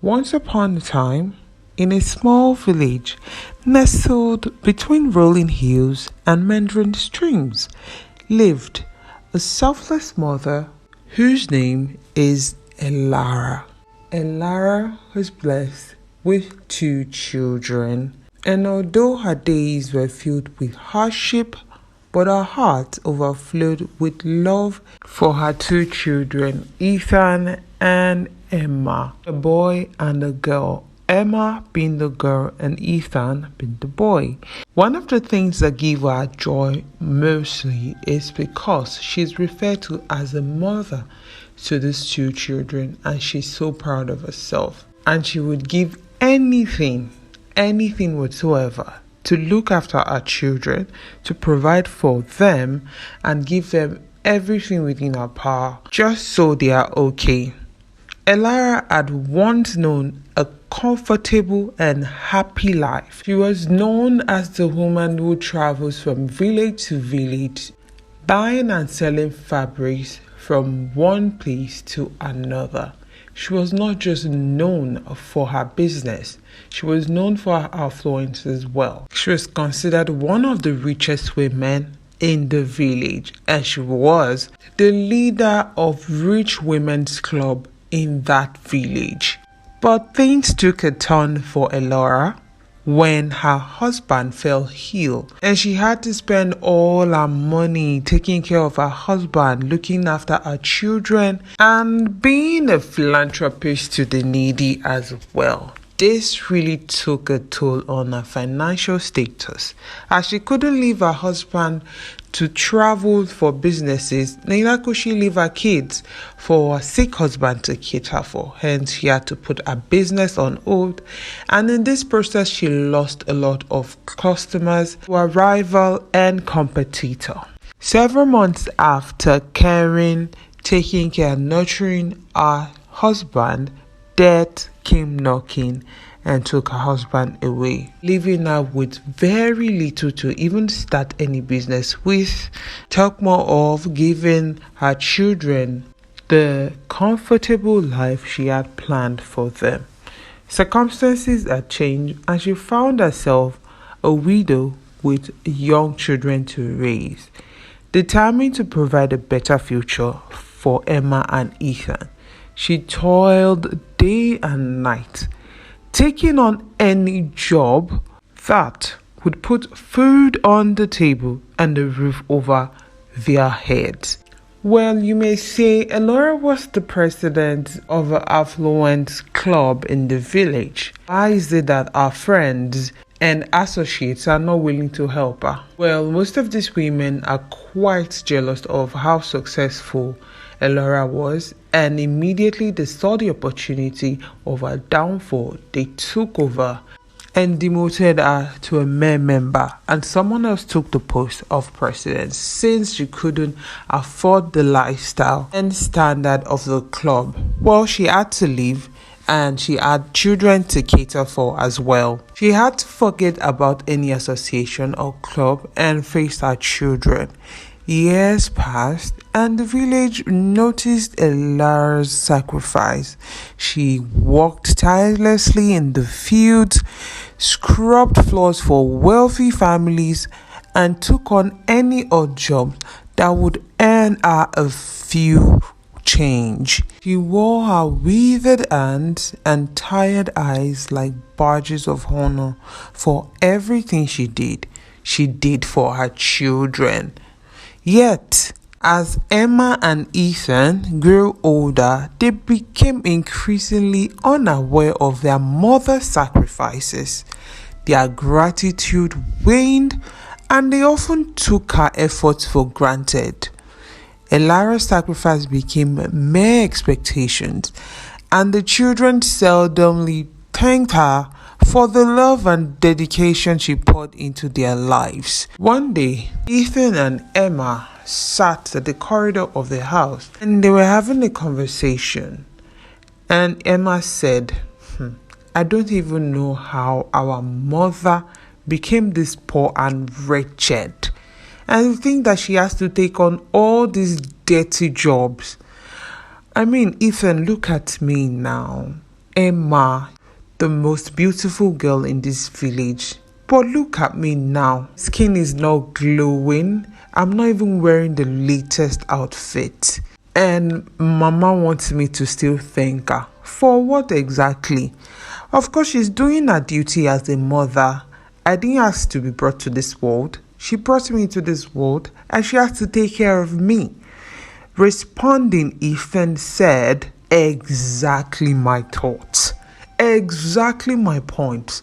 Once upon a time, in a small village nestled between rolling hills and meandering streams, lived a selfless mother whose name is Elara. Elara was blessed with two children, and although her days were filled with hardship, but her heart overflowed with love for her two children, Ethan and Emma, a boy and a girl. Emma being the girl and Ethan being the boy. One of the things that give her joy mostly is because she's referred to as a mother to these two children, and she's so proud of herself. And she would give anything whatsoever to look after our children, to provide for them, and give them everything within her power, just so they are okay. Elara had once known a comfortable and happy life. She was known as the woman who travels from village to village, buying and selling fabrics from one place to another. She was not just known for her business, she was known for her affluence as well. She was considered one of the richest women in the village, and she was the leader of Rich Women's Club in that village. But things took a turn for Elara when her husband fell ill, and she had to spend all her money taking care of her husband, looking after her children, and being a philanthropist to the needy as well. This really took a toll on her financial status, as she couldn't leave her husband to travel for businesses, neither could she leave her kids for a sick husband to cater for. Hence, she had to put her business on hold, and in this process, she lost a lot of customers to a rival and competitor. Several months after taking care, nurturing her husband, death came knocking and took her husband away, leaving her with very little to even start any business with. Talk more of giving her children the comfortable life she had planned for them. Circumstances had changed, and she found herself a widow with young children to raise. Determined to provide a better future for Emma and Ethan, she toiled day and night, taking on any job that would put food on the table and a roof over their heads. Well, you may say Elara was the president of an affluent club in the village. Why is it that our friends and associates are not willing to help her? Well, most of these women are quite jealous of how successful Elara was, and immediately they saw the opportunity of her downfall, they took over and demoted her to a mere member, and someone else took the post of president since she couldn't afford the lifestyle and standard of the club. Well, she had to leave, and she had children to cater for as well. She had to forget about any association or club and face her children. Years passed, and the village noticed Elara's sacrifice. She worked tirelessly in the fields, scrubbed floors for wealthy families, and took on any odd job that would earn her a few change. She wore her withered hands and tired eyes like badges of honor for everything she did. She did for her children. Yet, as Emma and Ethan grew older, they became increasingly unaware of their mother's sacrifices. Their gratitude waned, and they often took her efforts for granted. Elara's sacrifice became mere expectations, and the children seldomly thanked her for the love and dedication she poured into their lives. One day, Ethan and Emma sat at the corridor of the house, and they were having a conversation. And Emma said, I don't even know how our mother became this poor and wretched. And to think that she has to take on all these dirty jobs. I mean, Ethan, look at me now. Emma, the most beautiful girl in this village. But look at me now. Skin is not glowing. I'm not even wearing the latest outfit. And Mama wants me to still thank her. For what exactly? Of course, she's doing her duty as a mother. I didn't ask to be brought to this world. She brought me to this world and she has to take care of me. Responding, Ethan said, exactly my thoughts. Exactly my point.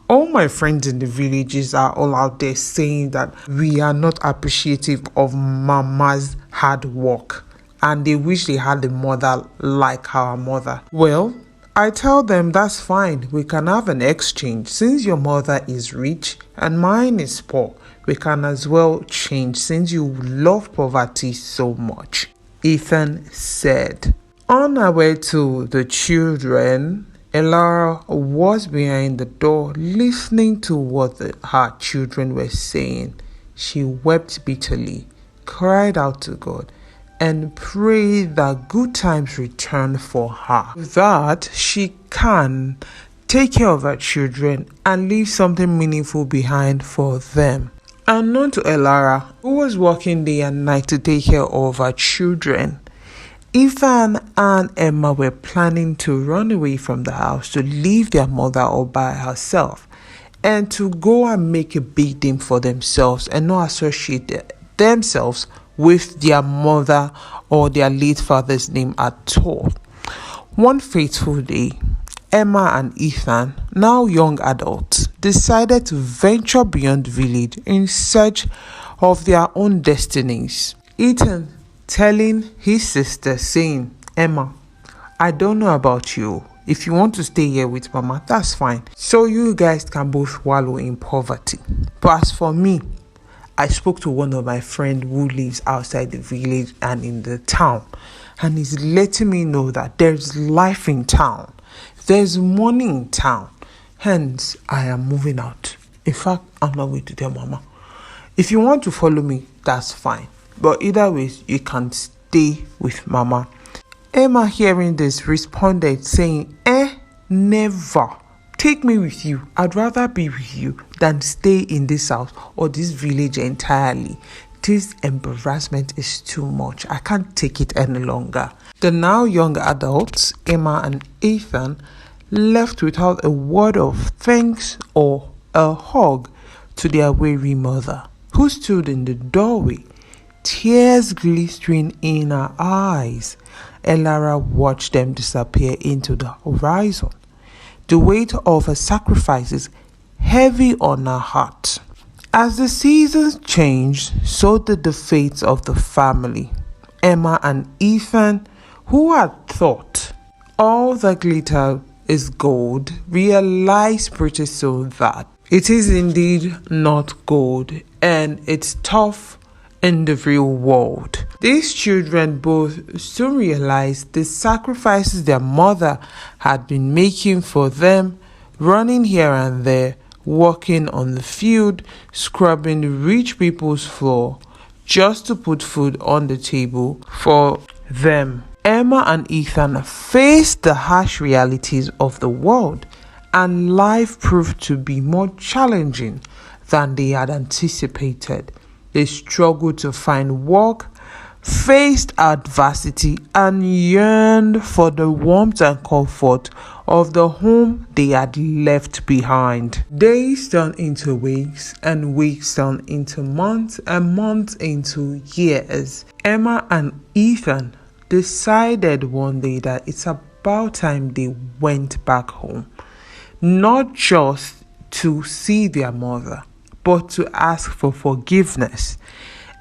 All my friends in the villages are all out there saying that we are not appreciative of Mama's hard work and they wish they had a mother like our mother. Well, I tell them that's fine. We can have an exchange. Since your mother is rich and mine is poor, we can as well change since you love poverty so much. Ethan said. On our way to the children, Elara was behind the door listening to what her children were saying. She wept bitterly, cried out to God, and prayed that good times return for her, that she can take care of her children and leave something meaningful behind for them. Unknown to Elara, who was working day and night to take care of her children, Ethan and Emma were planning to run away from the house to leave their mother all by herself and to go and make a big name for themselves and not associate themselves with their mother or their late father's name at all. One fateful day, Emma and Ethan, now young adults, decided to venture beyond the village in search of their own destinies. Ethan telling his sister, saying, Emma, I don't know about you. If you want to stay here with Mama, that's fine. So you guys can both wallow in poverty. But as for me, I spoke to one of my friends who lives outside the village and in the town. And he's letting me know that there's life in town. There's money in town. Hence, I am moving out. In fact, I'm not going to tell Mama. If you want to follow me, that's fine. But either way, you can stay with Mama. Emma, hearing this, responded saying, never. Take me with you. I'd rather be with you than stay in this house or this village entirely. This embarrassment is too much. I can't take it any longer. The now young adults, Emma and Ethan, left without a word of thanks or a hug to their weary mother, who stood in the doorway, tears glistering in her eyes. Elara watched them disappear into the horizon, the weight of her sacrifices heavy on her heart. As the seasons changed, so did the fates of the family. Emma and Ethan, who had thought all that glitter is gold, realized pretty soon that it is indeed not gold and it's tough in the real world. These children both soon realized the sacrifices their mother had been making for them, running here and there, working on the field, scrubbing rich people's floor, just to put food on the table for them. Emma and Ethan faced the harsh realities of the world, and life proved to be more challenging than they had anticipated. They struggled to find work, faced adversity, and yearned for the warmth and comfort of the home they had left behind. Days turned into weeks, and weeks turned into months, and months into years. Emma and Ethan decided one day that it's about time they went back home, not just to see their mother, but to ask for forgiveness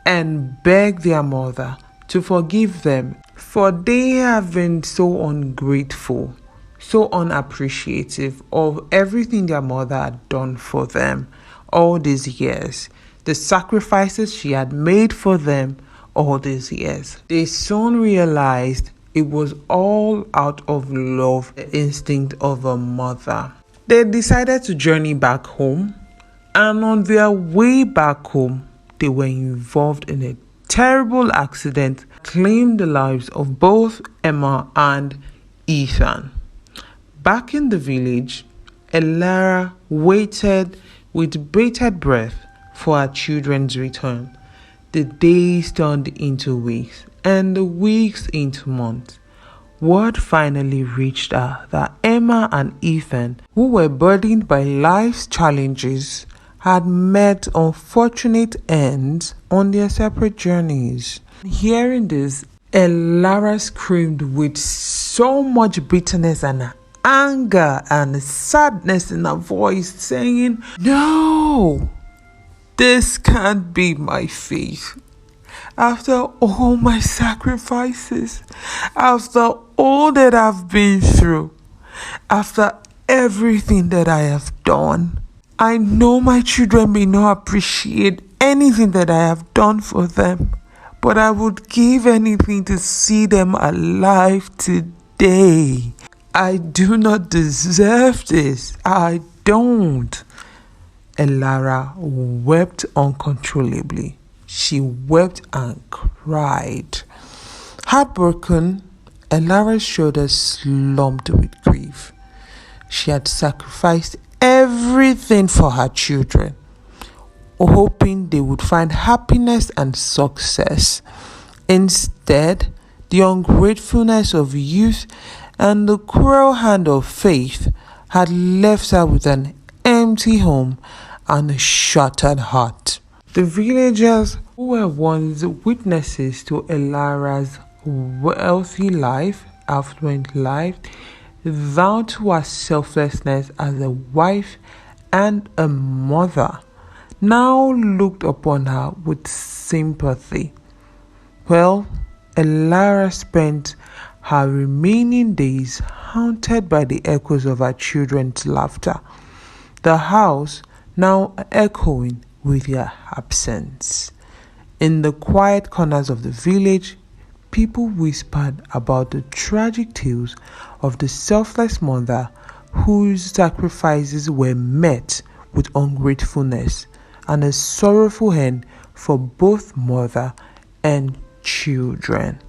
and beg their mother to forgive them, for they have been so ungrateful, so unappreciative of everything their mother had done for them all these years, the sacrifices she had made for them all these years. They soon realized it was all out of love, the instinct of a mother. They decided to journey back home, and on their way back home, they were involved in a terrible accident that claimed the lives of both Emma and Ethan. Back in the village, Elara waited with bated breath for her children's return. The days turned into weeks, and the weeks into months. Word finally reached her that Emma and Ethan, who were burdened by life's challenges, had met unfortunate ends on their separate journeys. Hearing this, Elara screamed with so much bitterness and anger and sadness in her voice, saying, "No, this can't be my fate. After all my sacrifices, after all that I've been through, after everything that I have done, I know my children may not appreciate anything that I have done for them, but I would give anything to see them alive today. I do not deserve this. I don't." Elara wept uncontrollably. She wept and cried. Heartbroken, Elara's shoulders slumped with grief. She had sacrificed everything for her children, hoping they would find happiness and success. Instead, the ungratefulness of youth and the cruel hand of faith had left her with an empty home and a shattered heart. The villagers who were once witnesses to Elara's wealthy life, affluent life, vowed to her selflessness as a wife and a mother, now looked upon her with sympathy. Well, Elara spent her remaining days haunted by the echoes of her children's laughter, the house now echoing with their absence. In the quiet corners of the village, people whispered about the tragic tales of the selfless mother whose sacrifices were met with ungratefulness and a sorrowful end for both mother and children.